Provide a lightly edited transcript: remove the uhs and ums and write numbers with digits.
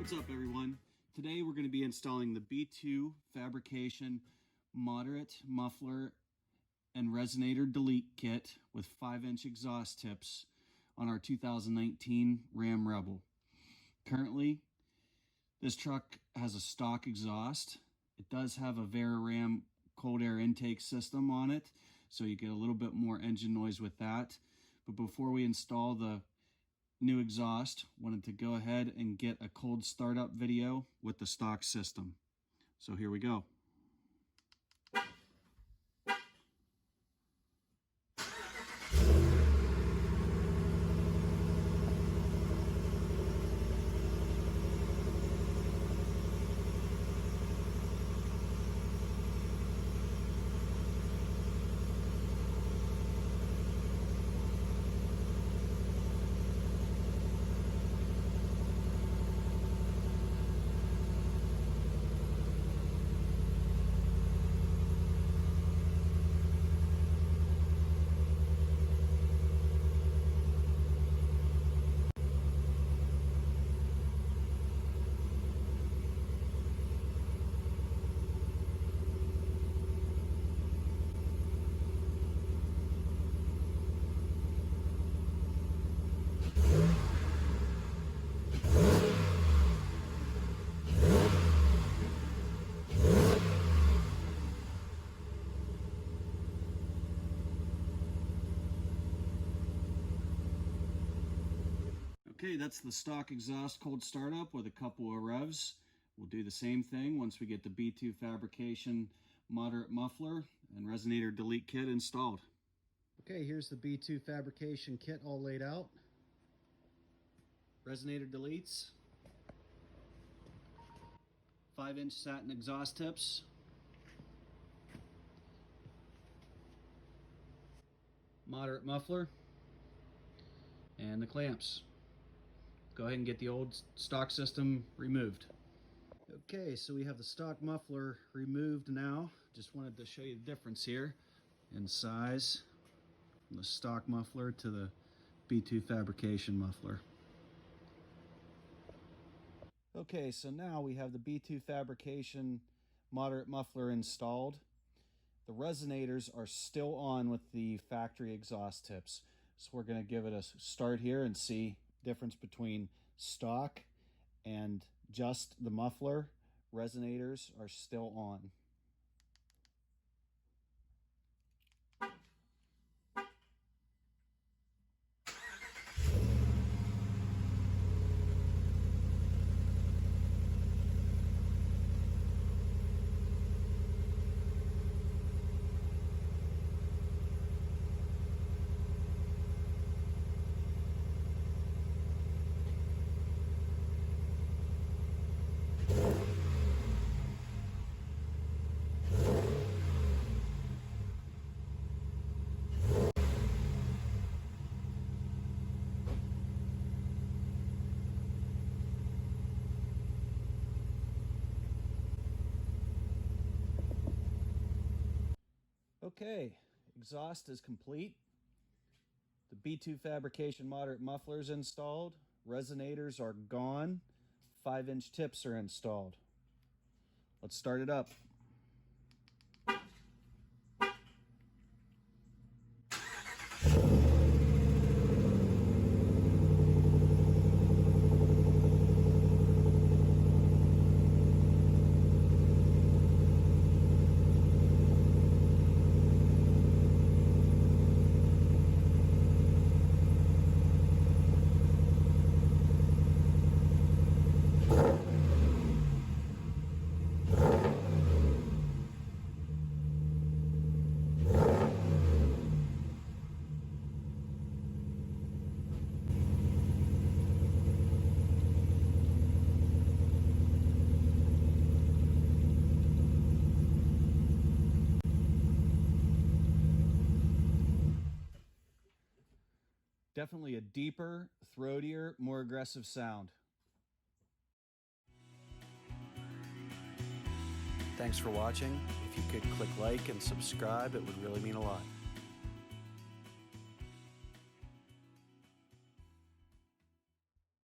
What's up, everyone? Today we're going to be installing the B2 Fabrication Moderate Muffler and Resonator Delete Kit with 5-inch exhaust tips on our 2019 Ram Rebel. Currently, this truck has a stock exhaust. It does have a Ram cold air intake system on it, so you get a little bit more engine noise with that. But before we install the new exhaust, wanted to go ahead and get a cold startup video with the stock system. So here we go. Okay, that's the stock exhaust cold startup with a couple of revs. We'll do the same thing once we get the B2 Fabrication Moderate Muffler and Resonator Delete Kit installed. Okay, here's the B2 Fabrication kit all laid out. Resonator deletes. 5-inch satin exhaust tips. Moderate muffler. And the clamps. Go ahead and get the old stock system removed. Okay, so we have the stock muffler removed now. Just wanted to show you the difference here in size from the stock muffler to the B2 Fabrication muffler. Okay, so now we have the B2 Fabrication Moderate Muffler installed. The resonators are still on with the factory exhaust tips. So we're going to give it a start here and see difference between stock and just the muffler. Resonators are still on. Okay, exhaust is complete. The B2 Fabrication Moderate Muffler is installed. Resonators are gone. 5-inch tips are installed. Let's start it up. Definitely a deeper, throatier, more aggressive sound. Thanks for watching. If you could click like and subscribe, it would really mean a lot.